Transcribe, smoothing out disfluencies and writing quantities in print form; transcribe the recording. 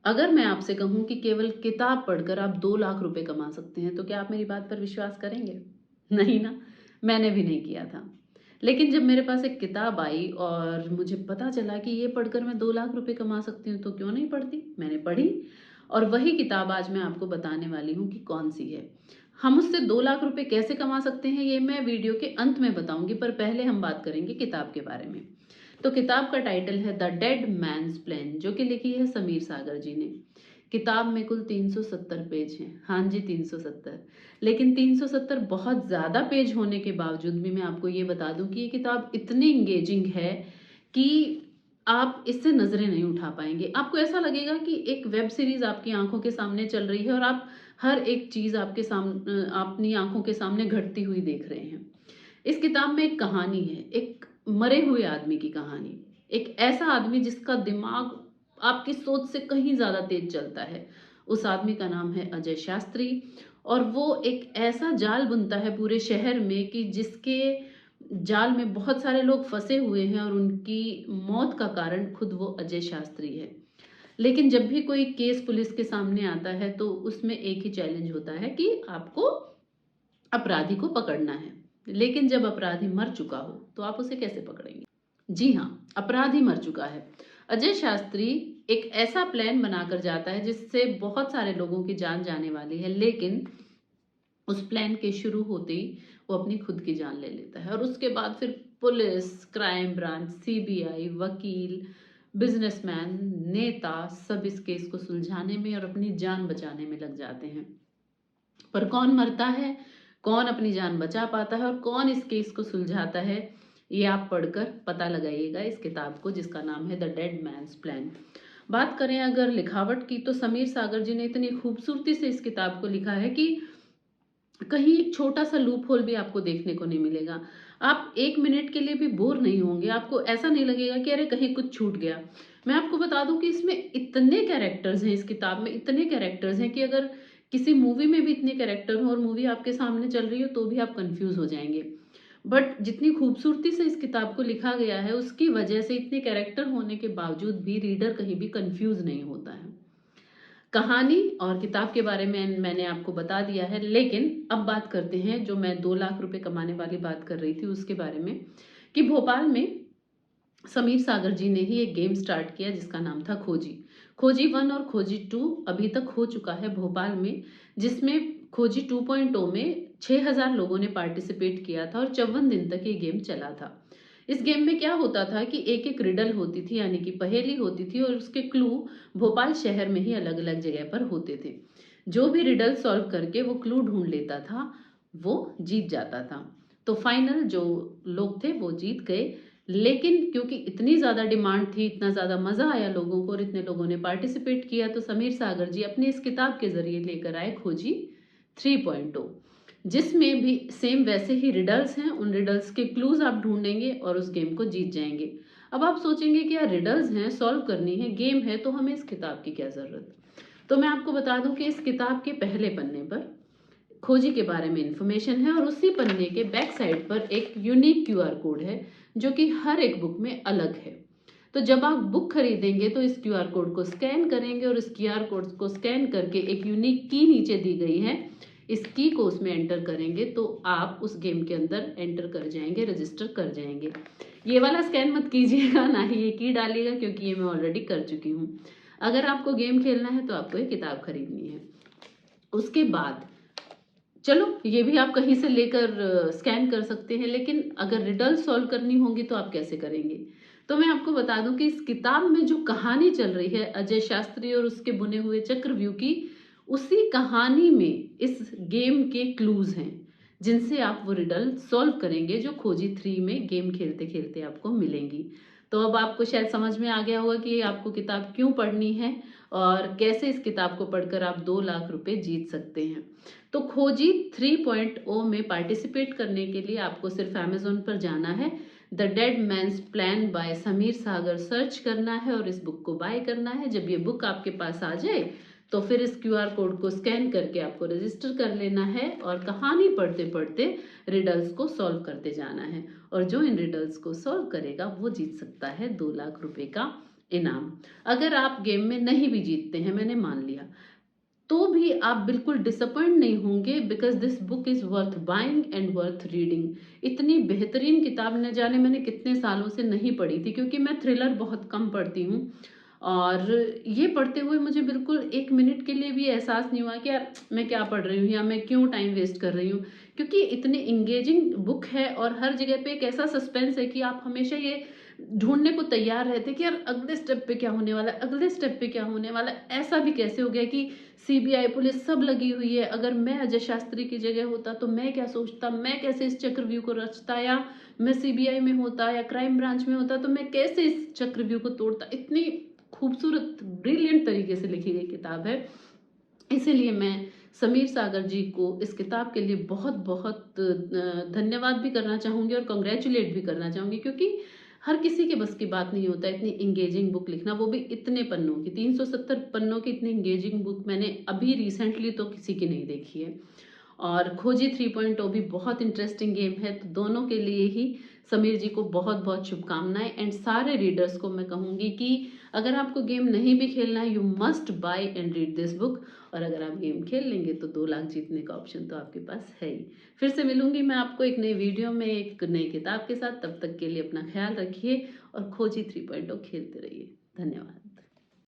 अगर मैं आपसे कहूँ कि केवल किताब पढ़कर आप 2 लाख रुपए कमा सकते हैं, तो क्या आप मेरी बात पर विश्वास करेंगे? नहीं ना, मैंने भी नहीं किया था। लेकिन जब मेरे पास एक किताब आई और मुझे पता चला कि ये पढ़कर मैं 2 लाख रुपए कमा सकती हूँ, तो क्यों नहीं पढ़ती? मैंने पढ़ी और वही किताब आज मैं आपको बताने वाली हूँ कि कौन-सी है। हम उससे 2 लाख रुपए कैसे कमा सकते हैं, ये मैं वीडियो के अंत में बताऊँगी, पर पहले हम बात करेंगे किताब के बारे में। तो किताब का टाइटल है द डेड मैन्स प्लान, जो कि लिखी है समीर सागर जी ने। किताब में कुल 370 पेज हैं। हाँ जी, 370। लेकिन 370 बहुत ज़्यादा पेज होने के बावजूद भी मैं आपको ये बता दूं कि ये किताब इतनी इंगेजिंग है कि आप इससे नज़रें नहीं उठा पाएंगे। आपको ऐसा लगेगा कि एक वेब सीरीज आपकी आंखों के सामने चल रही है और आप हर एक चीज़ आपके सामने अपनी आंखों के सामने घटती हुई देख रहे हैं। इस किताब में एक कहानी है, एक मरे हुए आदमी की कहानी। एक ऐसा आदमी जिसका दिमाग आपकी सोच से कहीं ज़्यादा तेज चलता है। उस आदमी का नाम है अजय शास्त्री और वो एक ऐसा जाल बुनता है पूरे शहर में कि जिसके जाल में बहुत सारे लोग फंसे हुए हैं और उनकी मौत का कारण खुद वो अजय शास्त्री है। लेकिन जब भी कोई केस पुलिस के सामने आता है तो उसमें एक ही चैलेंज होता है कि आपको अपराधी को पकड़ना है। लेकिन जब अपराधी मर चुका हो तो आप उसे कैसे पकड़ेंगे? जी हाँ, अपराधी मर चुका है। अजय शास्त्री एक ऐसा प्लान बनाकर जाता है जिससे बहुत सारे लोगों की जान जाने वाली है, लेकिन उस प्लान के शुरू होते ही वो अपनी खुद की जान ले लेता है और उसके बाद फिर पुलिस, क्राइम ब्रांच, सीबीआई, वकील, बिजनेसमैन, नेता सब इस केस को सुलझाने में और अपनी जान बचाने में लग जाते हैं। पर कौन मरता है, कौन अपनी जान बचा पाता है और कौन इस केस को सुलझाता है, ये आप पढ़कर पता लगाइएगा इस किताब को, जिसका नाम है द डेड मैन्स प्लान। बात करें अगर लिखावट की, तो समीर सागर जी ने इतनी खूबसूरती से इस किताब को लिखा है कि कहीं एक छोटा सा लूप होल भी आपको देखने को नहीं मिलेगा। आप 1 मिनट के लिए भी बोर नहीं होंगे, आपको ऐसा नहीं लगेगा कि अरे कहीं कुछ छूट गया। मैं आपको बता दूं कि इसमें इतने कैरेक्टर्स हैं, इस किताब में इतने कैरेक्टर्स हैं कि अगर किसी मूवी में भी इतने कैरेक्टर हो और मूवी आपके सामने चल रही हो तो भी आप कंफ्यूज हो जाएंगे। बट जितनी खूबसूरती से इस किताब को लिखा गया है उसकी वजह से इतने कैरेक्टर होने के बावजूद भी रीडर कहीं भी कंफ्यूज नहीं होता है। कहानी और किताब के बारे में मैंने आपको बता दिया है, लेकिन अब बात करते हैं जो मैं 2 लाख रुपए कमाने वाली बात कर रही थी उसके बारे में। कि भोपाल में समीर सागर जी ने ही एक गेम स्टार्ट किया जिसका नाम था खोजी। खोजी 1 और खोजी 2 अभी तक हो चुका है भोपाल में, जिसमें खोजी 2.0 में 6000 लोगों ने पार्टिसिपेट किया था और 54 दिन तक ये गेम चला था। इस गेम में क्या होता था कि एक एक रिडल होती थी, यानी कि पहेली होती थी और उसके क्लू भोपाल शहर में ही अलग अलग जगह पर होते थे। जो भी रिडल सॉल्व करके वो क्लू ढूंढ लेता था वो जीत जाता था। तो फाइनल जो लोग थे वो जीत गए। लेकिन क्योंकि इतनी ज़्यादा डिमांड थी, इतना ज़्यादा मज़ा आया लोगों को और इतने लोगों ने पार्टिसिपेट किया, तो समीर सागर जी अपनी इस किताब के ज़रिए लेकर आए खोजी 3.0, जिसमें भी सेम वैसे ही रिडल्स हैं। उन रिडल्स के क्लूज आप ढूंढेंगे और उस गेम को जीत जाएंगे। अब आप सोचेंगे कि यार रिडल्स हैं, सॉल्व करनी है, गेम है, तो हमें इस किताब की क्या ज़रूरत? तो मैं आपको बता दूं कि इस किताब के पहले पन्ने पर खोजी के बारे में इंफॉर्मेशन है और उसी पन्ने के बैक साइड पर एक यूनिक क्यूआर कोड है जो कि हर एक बुक में अलग है। तो जब आप बुक खरीदेंगे तो इस क्यूआर कोड को स्कैन करेंगे और इस क्यूआर कोड को स्कैन करके एक यूनिक की नीचे दी गई है, इस की को उसमें एंटर करेंगे तो आप उस गेम के अंदर एंटर कर जाएंगे, रजिस्टर कर जाएंगे। ये वाला स्कैन मत कीजिएगा, ना ही ये की डालिएगा, क्योंकि ये मैं ऑलरेडी कर चुकी हूँ। अगर आपको गेम खेलना है तो आपको ये किताब खरीदनी है। उसके बाद चलो ये भी आप कहीं से लेकर स्कैन कर सकते हैं, लेकिन अगर रिडल सॉल्व करनी होगी तो आप कैसे करेंगे? तो मैं आपको बता दूं कि इस किताब में जो कहानी चल रही है अजय शास्त्री और उसके बुने हुए चक्रव्यूह की, उसी कहानी में इस गेम के क्लूज हैं जिनसे आप वो रिडल सॉल्व करेंगे जो खोजी 3 में गेम खेलते खेलते आपको मिलेंगी। तो अब आपको शायद समझ में आ गया होगा कि आपको किताब क्यों पढ़नी है और कैसे इस किताब को पढ़कर आप 2 लाख रुपए जीत सकते हैं। तो खोजी 3.0 में पार्टिसिपेट करने के लिए आपको सिर्फ अमेजोन पर जाना है, the dead man's plan by Sameer Sagar search करना है और इस बुक को बाय करना है। जब ये बुक आपके पास आ जाए तो फिर इस क्यूआर कोड को स्कैन करके आपको रजिस्टर कर लेना है और कहानी पढ़ते पढ़ते रिडल्स को सॉल्व करते जाना है। और जो इन रिडल्स को सॉल्व करेगा वो जीत सकता है 2 लाख रुपए का इनाम। अगर आप गेम में नहीं भी जीतते हैं, मैंने मान लिया, तो भी आप बिल्कुल डिसअपॉइंट नहीं होंगे, because this book is worth buying and worth reading. इतनी बेहतरीन किताब न जाने मैंने कितने सालों से नहीं पढ़ी थी, क्योंकि मैं थ्रिलर बहुत कम पढ़ती हूँ। और ये पढ़ते हुए मुझे बिल्कुल एक मिनट के लिए भी एहसास नहीं हुआ कि यार मैं क्या पढ़ रही हूँ या मैं क्यों टाइम वेस्ट कर रही हूँ, क्योंकि इतनी इंगेजिंग बुक है और हर जगह पे एक ऐसा सस्पेंस है कि आप हमेशा ये ढूंढने को तैयार रहते कि यार अगले स्टेप पे क्या होने वाला है, अगले स्टेप पे क्या होने वाला है। ऐसा भी कैसे हो गया कि सीबीआई पुलिस सब लगी हुई है, अगर मैं अजय शास्त्री की जगह होता तो मैं क्या सोचता, मैं कैसे इस चक्रव्यूह को रचता, या मैं सीबीआई में होता या क्राइम ब्रांच में होता तो मैं कैसे इस चक्रव्यूह को तोड़ता। इतनी खूबसूरत ब्रिलियंट तरीके से लिखी गई किताब है। इसीलिए मैं समीर सागर जी को इस किताब के लिए बहुत बहुत धन्यवाद भी करना चाहूँगी और कॉन्ग्रेचुलेट भी करना चाहूँगी, क्योंकि हर किसी के बस की बात नहीं होता इतनी इंगेजिंग बुक लिखना, वो भी इतने पन्नों की। 370 पन्नों की इतनी इंगेजिंग बुक मैंने अभी रिसेंटली तो किसी की नहीं देखी है। और खोजी 3.0 भी बहुत इंटरेस्टिंग गेम है, तो दोनों के लिए ही समीर जी को बहुत बहुत शुभकामनाएं। एंड सारे रीडर्स को मैं कहूँगी कि अगर आपको गेम नहीं भी खेलना है, you must buy and read this book. और अगर आप गेम खेल लेंगे तो 2 लाख जीतने का ऑप्शन तो आपके पास है ही। फिर से मिलूंगी मैं आपको एक नई वीडियो में एक नई किताब के साथ। तब तक के लिए अपना ख्याल रखिए और खोजी 3.0 खेलते रहिए। धन्यवाद।